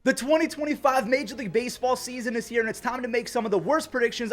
The 2025 Major League Baseball season is here, and it's time to make some of the worst predictions.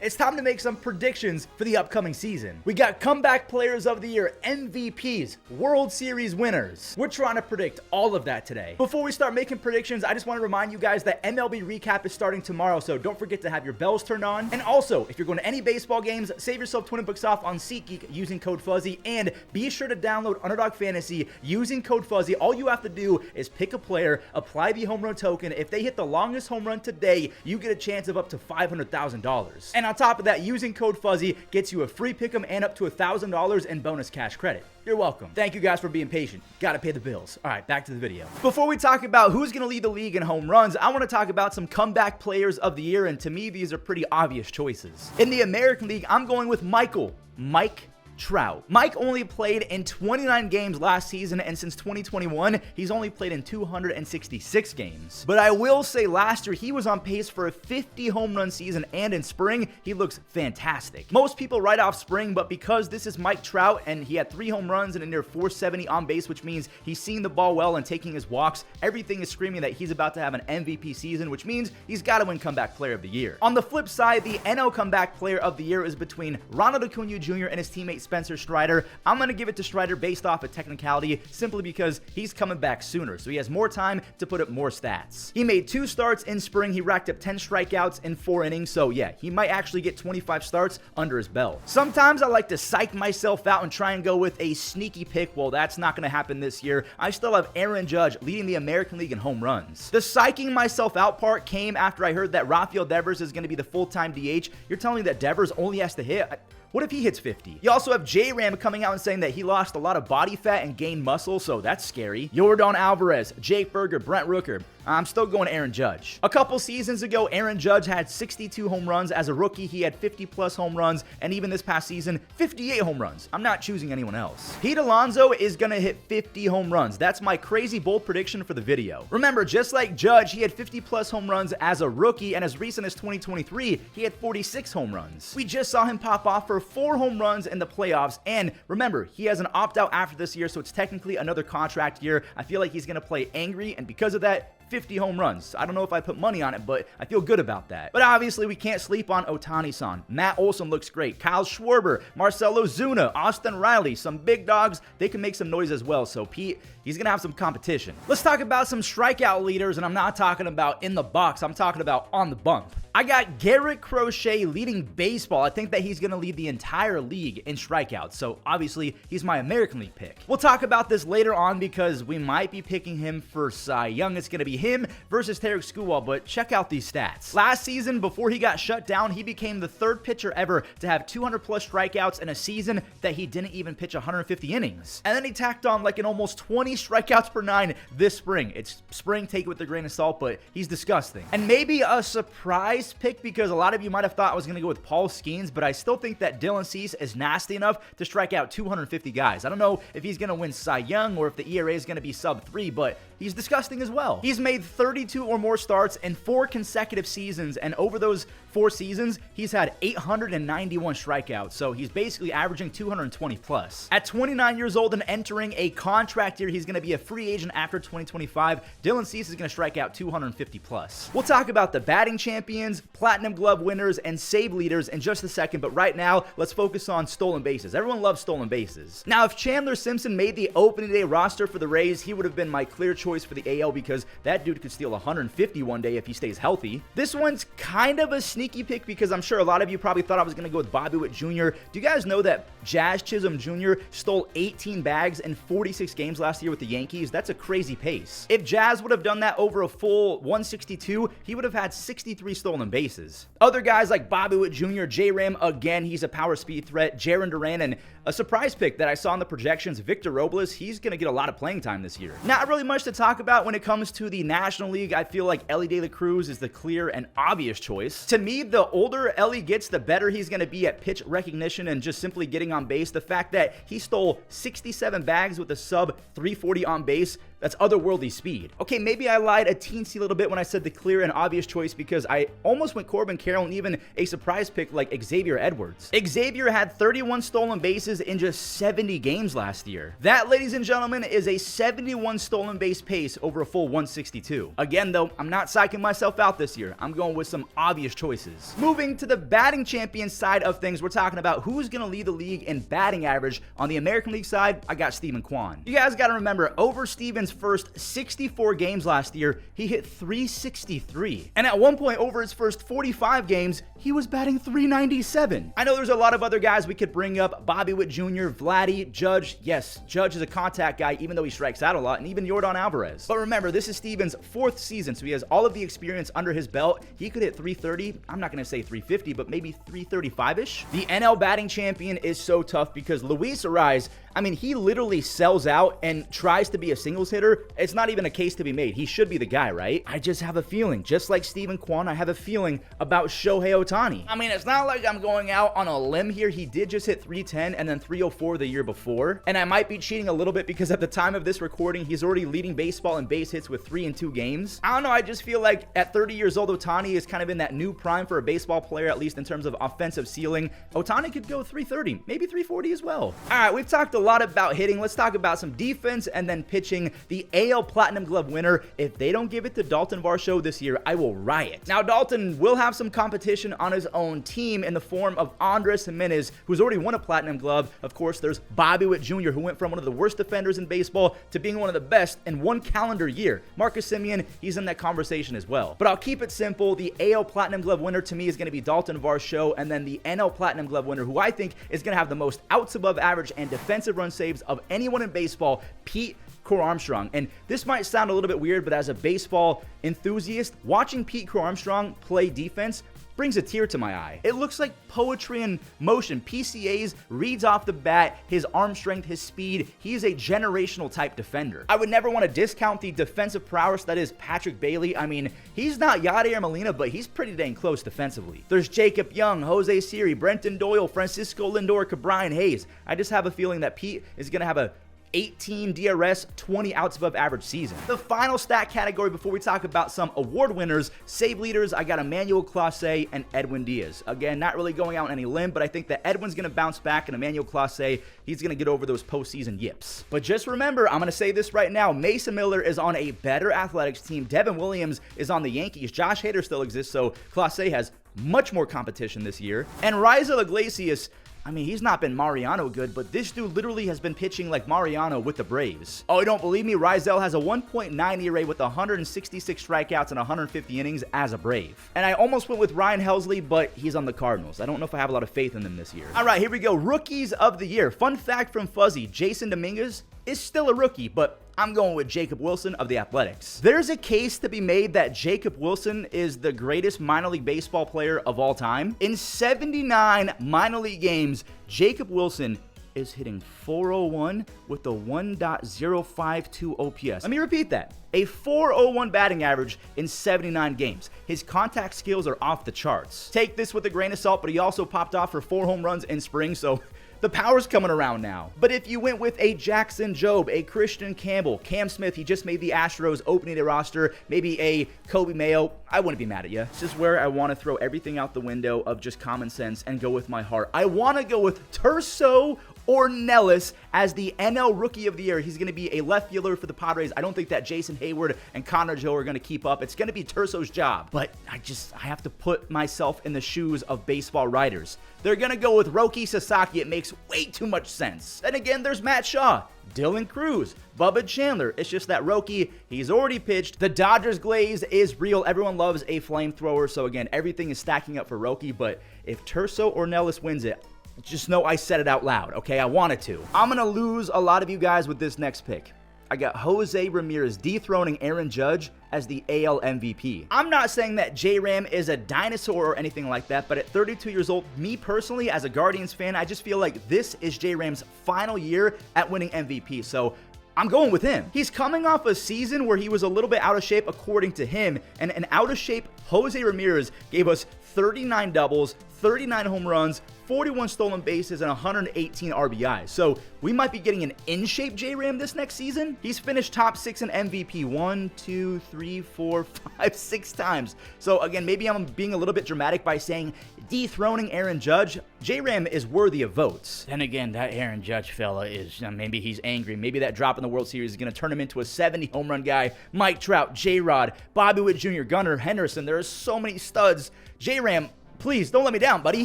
It's time to make some predictions for the upcoming season. We got comeback players of the year, MVPs, World Series winners. We're trying to predict all of that today. Before we start making predictions, I just want to remind you guys that MLB Recap is starting tomorrow, so don't forget to have your bells turned on. And also, if you're going to any baseball games, save yourself 20 bucks off on SeatGeek using code Fuzzy, and be sure to download Underdog Fantasy using code Fuzzy. All you have to do is pick a player, apply the home run token. If they hit the longest home run today, you get a chance of up to $500,000. And on top of that, using code Fuzzy gets you a free pick'em and up to $1,000 in bonus cash credit. You're welcome. Thank you guys for being patient. Gotta pay the bills. All right, back to the video. Before we talk about who's gonna lead the league in home runs, I want to talk about some comeback players of the year, and to me, these are pretty obvious choices. In the American League, I'm going with Mike Trout. Mike only played in 29 games last season, and since 2021, he's only played in 266 games. But I will say last year, he was on pace for a 50 home run season, and in spring, he looks fantastic. Most people write off spring, but because this is Mike Trout, and he had 3 home runs and a near 470 on base, which means he's seeing the ball well and taking his walks, everything is screaming that he's about to have an MVP season, which means he's got to win comeback player of the year. On the flip side, the NL comeback player of the year is between Ronald Acuna Jr. and his teammate Spencer Strider. I'm going to give it to Strider based off of technicality, simply because he's coming back sooner, so he has more time to put up more stats. He made 2 starts in spring. He racked up 10 strikeouts in 4 innings, so yeah, he might actually get 25 starts under his belt. Sometimes I like to psych myself out and try and go with a sneaky pick. Well, that's not going to happen this year. I still have Aaron Judge leading the American League in home runs. The psyching myself out part came after I heard that Rafael Devers is going to be the full-time DH. You're telling me that Devers only has to hit? What if he hits 50? You also have J-Ram coming out and saying that he lost a lot of body fat and gained muscle, so that's scary. Yordan Alvarez, Jake Berger, Brent Rooker. I'm still going Aaron Judge. A couple seasons ago, Aaron Judge had 62 home runs. As a rookie, he had 50-plus home runs, and even this past season, 58 home runs. I'm not choosing anyone else. Pete Alonso is going to hit 50 home runs. That's my crazy bold prediction for the video. Remember, just like Judge, he had 50-plus home runs as a rookie, and as recent as 2023, he had 46 home runs. We just saw him pop off for 4 home runs in the playoffs, and remember, he has an opt-out after this year, so it's technically another contract year. I feel like he's going to play angry, and because of that, 50 home runs. I don't know if I put money on it, but I feel good about that. But obviously, we can't sleep on Ohtani-san. Matt Olson looks great. Kyle Schwarber, Marcell Ozuna, Austin Riley, some big dogs. They can make some noise as well. So Pete, he's going to have some competition. Let's talk about some strikeout leaders, and I'm not talking about in the box. I'm talking about on the bump. I got Garrett Crochet leading baseball. I think that he's going to lead the entire league in strikeouts, so obviously he's my American League pick. We'll talk about this later on because we might be picking him for Cy Young. It's going to be him versus Tarek Skubal, but check out these stats. Last season, before he got shut down, he became the 3rd pitcher ever to have 200-plus strikeouts in a season that he didn't even pitch 150 innings. And then he tacked on like an almost 20 strikeouts per 9 this spring. It's spring, take it with a grain of salt, but he's disgusting. And maybe a surprise pick because a lot of you might have thought I was going to go with Paul Skeens, but I still think that Dylan Cease is nasty enough to strike out 250 guys. I don't know if he's going to win Cy Young or if the ERA is going to be sub 3, but he's disgusting as well. He's made 32 or more starts in 4 consecutive seasons, and over those 4 seasons, he's had 891 strikeouts, so he's basically averaging 220 plus. At 29 years old and entering a contract year, he's going to be a free agent after 2025. Dylan Cease is going to strike out 250 plus. We'll talk about the batting champions, Platinum Glove winners, and save leaders in just a second, but right now, let's focus on stolen bases. Everyone loves stolen bases. Now, if Chandler Simpson made the opening day roster for the Rays, he would have been my clear choice for the AL because that dude could steal 150 one day if he stays healthy. This one's kind of a sneaky pick because I'm sure a lot of you probably thought I was going to go with Bobby Witt Jr. Do you guys know that Jazz Chisholm Jr. stole 18 bags in 46 games last year with the Yankees? That's a crazy pace. If Jazz would have done that over a full 162, he would have had 63 stolen bases. Other guys like Bobby Witt Jr., J-Ram, again, he's a power speed threat, Jarren Duran, and a surprise pick that I saw in the projections, Victor Robles, he's going to get a lot of playing time this year. Not really much to talk about when it comes to the National League. I feel like Elly De La Cruz is the clear and obvious choice. To me, the older Elly gets, the better he's going to be at pitch recognition and just simply getting on base. The fact that he stole 67 bags with a sub 340 on base That's otherworldly speed. Okay, maybe I lied a teensy little bit when I said the clear and obvious choice because I almost went Corbin Carroll and even a surprise pick like Xavier Edwards. Xavier had 31 stolen bases in just 70 games last year. That, ladies and gentlemen, is a 71 stolen base pace over a full 162. Again, though, I'm not psyching myself out this year. I'm going with some obvious choices. Moving to the batting champion side of things, we're talking about who's going to lead the league in batting average. On the American League side, I got Steven Kwan. You guys got to remember, over Steven's first 64 games last year, he hit 363. And at one point over his first 45 games, he was batting 397. I know there's a lot of other guys we could bring up. Bobby Witt Jr., Vladdy, Judge. Yes, Judge is a contact guy, even though he strikes out a lot, and even Yordan Alvarez. But remember, this is Steven's 4th season, so he has all of the experience under his belt. He could hit 330. I'm not going to say 350, but maybe 335-ish. The NL batting champion is so tough because Luis Ariz, I mean, he literally sells out and tries to be a singles hitter. It's not even a case to be made. He should be the guy, right? I just have a feeling, just like Steven Kwan, I have a feeling about Shohei Ohtani. I mean, it's not like I'm going out on a limb here. He did just hit 310 and then 304 the year before. And I might be cheating a little bit because at the time of this recording, he's already leading baseball in base hits with 3 in 2 games. I don't know. I just feel like at 30 years old, Ohtani is kind of in that new prime for a baseball player, at least in terms of offensive ceiling. Ohtani could go 330, maybe 340 as well. All right, we've talked a lot about hitting. Let's talk about some defense and then pitching. The AL Platinum Glove winner, if they don't give it to Dalton Varsho this year, I will riot. Now, Dalton will have some competition on his own team in the form of Andres Gimenez, who's already won a Platinum Glove. Of course, there's Bobby Witt Jr., who went from one of the worst defenders in baseball to being one of the best in 1 calendar year. Marcus Semien, he's in that conversation as well. But I'll keep it simple. The AL Platinum Glove winner to me is going to be Dalton Varsho, and then the NL Platinum Glove winner, who I think is going to have the most outs above average and defensive run saves of anyone in baseball, Pete Crow Armstrong. And this might sound a little bit weird, but as a baseball enthusiast, watching Pete Crow Armstrong play defense brings a tear to my eye. It looks like poetry in motion. PCAs, reads off the bat, his arm strength, his speed. He is a generational type defender. I would never want to discount the defensive prowess that is Patrick Bailey. I mean, he's not Yadier Molina, but he's pretty dang close defensively. There's Jacob Young, Jose Siri, Brenton Doyle, Francisco Lindor, Cabrian Hayes. I just have a feeling that Pete is going to have a 18 DRS, 20 outs above average season. The final stat category before we talk about some award winners, save leaders, I got Emmanuel Clase and Edwin Diaz. Again, not really going out on any limb, but I think that Edwin's going to bounce back, and Emmanuel Clase, he's going to get over those postseason yips. But just remember, I'm going to say this right now, Mason Miller is on a better Athletics team. Devin Williams is on the Yankees. Josh Hader still exists, so Clase has much more competition this year. And Raisel Iglesias, I mean, he's not been Mariano good, but this dude literally has been pitching like Mariano with the Braves. Oh, you don't believe me? Raisel has a 1.9 ERA with 166 strikeouts and 150 innings as a Brave. And I almost went with Ryan Helsley, but he's on the Cardinals. I don't know if I have a lot of faith in them this year. All right, here we go. Rookies of the year. Fun fact from Fuzzy, Jason Dominguez is still a rookie, but I'm going with Jacob Wilson of the Athletics. There's a case to be made that Jacob Wilson is the greatest minor league baseball player of all time. In 79 minor league games, Jacob Wilson is hitting .401 with a 1.052 OPS. Let me repeat that. A .401 batting average in 79 games. His contact skills are off the charts. Take this with a grain of salt, but he also popped off for 4 home runs in spring, so the power's coming around now. But if you went with a Jackson Jobe, a Christian Campbell, Cam Smith, he just made the Astros opening day roster, maybe a Kobe Mayo, I wouldn't be mad at you. This is where I want to throw everything out the window of just common sense and go with my heart. I want to go with Terso Ornelas as the NL Rookie of the Year. He's going to be a left fielder for the Padres. I don't think that Jason Hayward and Connor Joe are going to keep up. It's going to be Terso's job. But I have to put myself in the shoes of baseball writers. They're going to go with Roki Sasaki. It makes way too much sense. Then again, there's Matt Shaw, Dylan Cruz, Bubba Chandler. It's just that Roki, he's already pitched. The Dodgers glaze is real. Everyone loves a flamethrower. So again, everything is stacking up for Roki. But if Terso Ornelas wins it, just know I said it out loud, okay? I wanted to. I'm going to lose a lot of you guys with this next pick. I got Jose Ramirez dethroning Aaron Judge as the AL MVP. I'm not saying that J-Ram is a dinosaur or anything like that, but at 32 years old, me personally, as a Guardians fan, I just feel like this is J-Ram's final year at winning MVP. So I'm going with him. He's coming off a season where he was a little bit out of shape according to him, and an out of shape Jose Ramirez gave us 39 doubles, 39 home runs, 41 stolen bases, and 118 RBIs. So we might be getting an in-shape J-Ram this next season. He's finished top 6 in MVP 1, 2, 3, 4, 5, 6 times. So again, maybe I'm being a little bit dramatic by saying dethroning Aaron Judge. J-Ram is worthy of votes. Then again, that Aaron Judge fella is, maybe he's angry. Maybe that drop in the World Series is going to turn him into a 70 home run guy. Mike Trout, J-Rod, Bobby Witt Jr., Gunnar Henderson. There are so many studs. J-Ram, please don't let me down, buddy.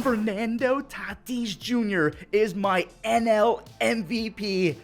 Fernando Tatis Jr. is my NL MVP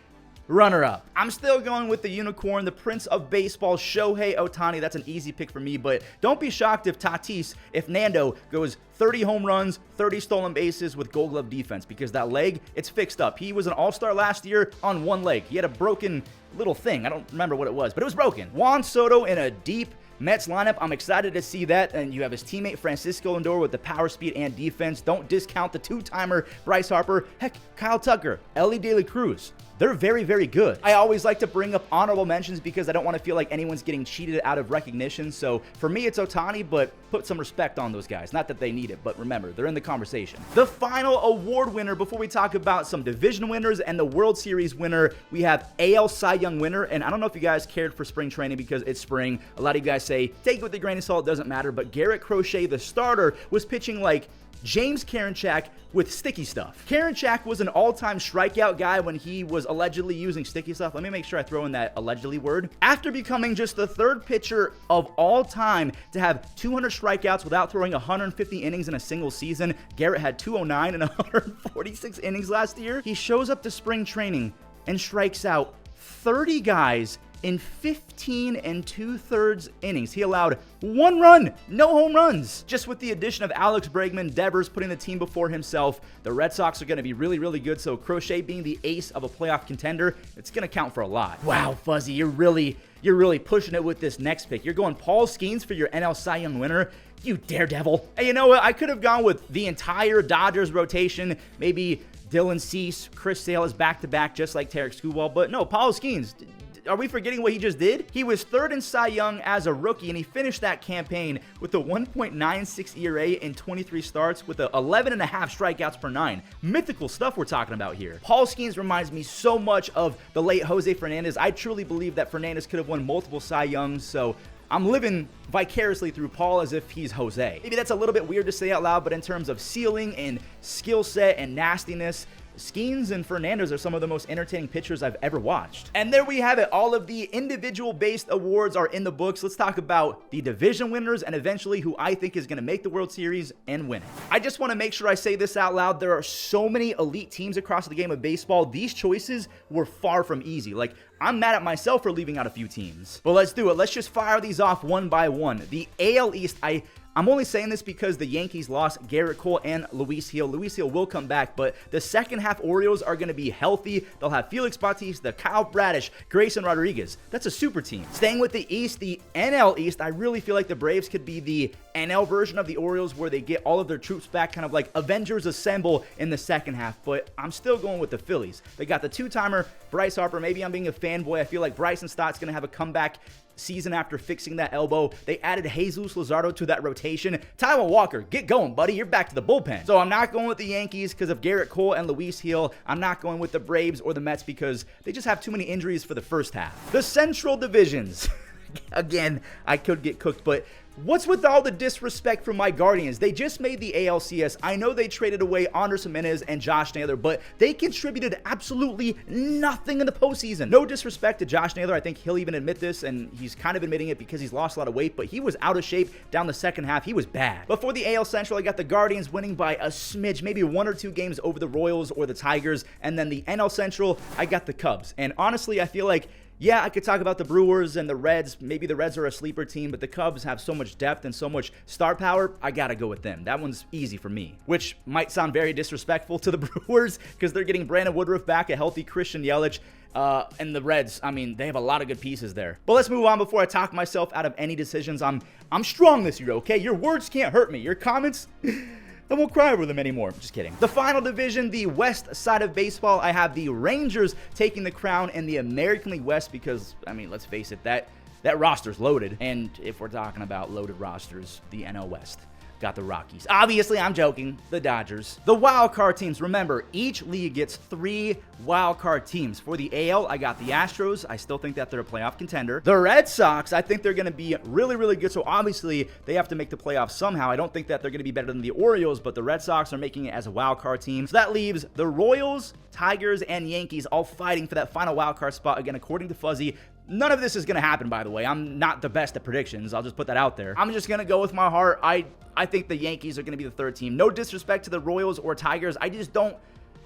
runner-up. I'm still going with the unicorn, the Prince of Baseball, Shohei Ohtani. That's an easy pick for me, but don't be shocked if Nando goes 30 home runs, 30 stolen bases with Gold Glove defense, because that leg, it's fixed up. He was an all-star last year on one leg. He had a broken little thing. I don't remember what it was, but it was broken. Juan Soto in a deep Mets lineup, I'm excited to see that. And you have his teammate Francisco Lindor with the power, speed, and defense. Don't discount the two-timer Bryce Harper. Heck, Kyle Tucker, Ellie De La Cruz. They're very, very good. I always like to bring up honorable mentions because I don't want to feel like anyone's getting cheated out of recognition. So for me, it's Ohtani, but put some respect on those guys. Not that they need it, but remember, they're in the conversation. The final award winner, before we talk about some division winners and the World Series winner, we have AL Cy Young winner. And I don't know if you guys cared for spring training because it's spring. A lot of you guys say, take it with a grain of salt, it doesn't matter. But Garrett Crochet, the starter, was pitching like James Karinchak with sticky stuff. Karinchak was an all-time strikeout guy when he was allegedly using sticky stuff. Let me make sure I throw in that allegedly word. After becoming just the third pitcher of all time to have 200 strikeouts without throwing 150 innings in a single season, Garrett had 209 and 146 innings last year. He shows up to spring training and strikes out 30 guys in 15 2/3 innings. He allowed 1 run, no home runs. Just with the addition of Alex Bregman, Devers putting the team before himself, the Red Sox are going to be really, really good. So Crochet being the ace of a playoff contender, it's going to count for a lot. Wow, Fuzzy, you're really pushing it with this next pick. You're going Paul Skeens for your NL Cy Young winner. You daredevil. Hey, you know what? I could have gone with the entire Dodgers rotation. Maybe Dylan Cease, Chris Sale is back-to-back just like Tarek Skubal. But no, Paul Skeens. Are we forgetting what he just did? He was third in Cy Young as a rookie, and he finished that campaign with a 1.96 ERA in 23 starts with 11 and a half strikeouts per 9. Mythical stuff we're talking about here. Paul Skeens reminds me so much of the late Jose Fernandez. I truly believe that Fernandez could have won multiple Cy Youngs, so I'm living vicariously through Paul as if he's Jose. Maybe that's a little bit weird to say out loud, but in terms of ceiling and skill set and nastiness, Skeens and Fernandez are some of the most entertaining pitchers I've ever watched. And there we have it. All of the individual-based awards are in the books. Let's talk about the division winners and eventually who I think is going to make the World Series and win it. I just want to make sure I say this out loud. There are so many elite teams across the game of baseball. These choices were far from easy. Like, I'm mad at myself for leaving out a few teams. But let's do it. Let's just fire these off one by one. The AL East, I'm only saying this because the Yankees lost Garrett Cole and Luis Gil. Luis Gil will come back, but the second half Orioles are going to be healthy. They'll have Felix Bautista, Kyle Bradish, Grayson Rodriguez. That's a super team. Staying with the East, the NL East, I really feel like the Braves could be the NL version of the Orioles where they get all of their troops back, kind of like Avengers Assemble in the second half, but I'm still going with the Phillies. They got the two-timer Bryce Harper. Maybe I'm being a fanboy. I feel like Bryson Stott's going to have a comeback season after fixing that elbow. They added Jesus Luzardo to that rotation. Taijuan Walker, get going, buddy. You're back to the bullpen. So I'm not going with the Yankees because of Garrett Cole and Luis Gil. I'm not going with the Braves or the Mets because they just have too many injuries for the first half. The Central Divisions. Again, I could get cooked, but what's with all the disrespect from my Guardians? They just made the ALCS. I know they traded away Anderson Jimenez and Josh Naylor, but they contributed absolutely nothing in the postseason. No disrespect to Josh Naylor. I think he'll even admit this, and he's kind of admitting it because he's lost a lot of weight, but he was out of shape down the second half. He was bad. But for the AL Central, I got the Guardians winning by a smidge, maybe 1 or 2 games over the Royals or the Tigers, and then the NL Central, I got the Cubs. And honestly, I feel like, yeah, I could talk about the Brewers and the Reds. Maybe the Reds are a sleeper team, but the Cubs have so much depth and so much star power. I got to go with them. That one's easy for me, which might sound very disrespectful to the Brewers because they're getting Brandon Woodruff back, a healthy Christian Yelich. And the Reds, I mean, they have a lot of good pieces there. But let's move on before I talk myself out of any decisions. I'm strong this year, okay? Your words can't hurt me. Your comments, I won't cry over them anymore. Just kidding. The final division, the west side of baseball, I have the Rangers taking the crown in the American League West because, I mean, let's face it, that roster's loaded. And if we're talking about loaded rosters, the NL West got the Rockies. Obviously, I'm joking. The Dodgers. The wild card teams. Remember, each league gets 3 wild card teams. For the AL, I got the Astros. I still think that they're a playoff contender. The Red Sox, I think they're going to be really, really good. So obviously, they have to make the playoffs somehow. I don't think that they're going to be better than the Orioles, but the Red Sox are making it as a wild card team. So that leaves the Royals, Tigers, and Yankees all fighting for that final wild card spot. Again, according to Fuzzy, none of this is going to happen, by the way. I'm not the best at predictions. I'll just put that out there. I'm just going to go with my heart. I think the Yankees are going to be the 3rd team. No disrespect to the Royals or Tigers. I just don't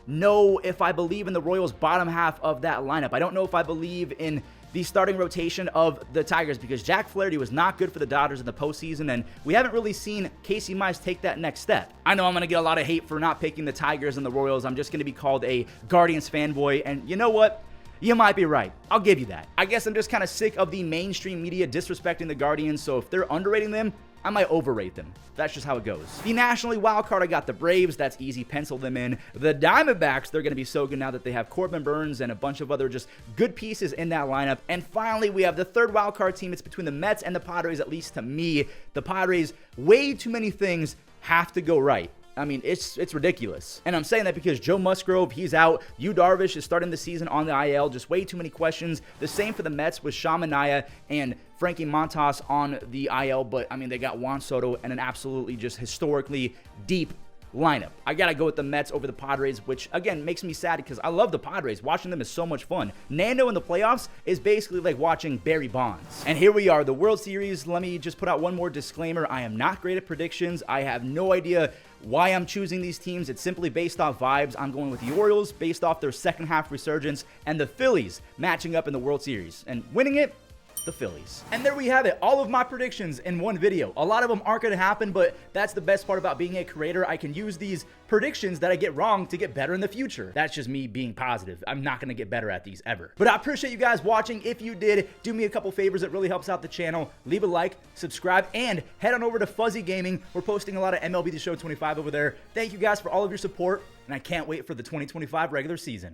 know if I believe in the Royals' bottom half of that lineup. I don't know if I believe in the starting rotation of the Tigers because Jack Flaherty was not good for the Dodgers in the postseason, and we haven't really seen Casey Mize take that next step. I know I'm going to get a lot of hate for not picking the Tigers and the Royals. I'm just going to be called a Guardians fanboy, and you know what? You might be right. I'll give you that. I guess I'm just kind of sick of the mainstream media disrespecting the Guardians, so if they're underrating them, I might overrate them. That's just how it goes. The National League wild card, I got the Braves. That's easy. Pencil them in. The Diamondbacks, they're going to be so good now that they have Corbin Burns and a bunch of other just good pieces in that lineup. And finally, we have the 3rd wild card team. It's between the Mets and the Padres, at least to me. The Padres, way too many things have to go right. I mean, it's ridiculous. And I'm saying that because Joe Musgrove, he's out. Yu Darvish is starting the season on the IL. Just way too many questions. The same for the Mets with Sean Manaea and Frankie Montas on the IL. But, I mean, they got Juan Soto and an absolutely just historically deep lineup. I gotta go with the Mets over the Padres, which again makes me sad because I love the Padres. Watching them is so much fun. Nando in the playoffs is basically like watching Barry Bonds. And here we are, the World Series. Let me just put out one more disclaimer. I am not great at predictions. I have no idea why I'm choosing these teams. It's simply based off vibes. I'm going with the Orioles based off their second half resurgence and the Phillies matching up in the World Series and winning it, the Phillies. And there we have it, all of my predictions in one video. A lot of them aren't going to happen, but that's the best part about being a creator. I can use these predictions that I get wrong to get better in the future. That's just me being positive. I'm not going to get better at these ever. But I appreciate you guys watching. If you did, do me a couple favors. It really helps out the channel. Leave a like, subscribe, and head on over to Fuzzy Gaming. We're posting a lot of MLB The Show 25 over there. Thank you guys for all of your support, and I can't wait for the 2025 regular season.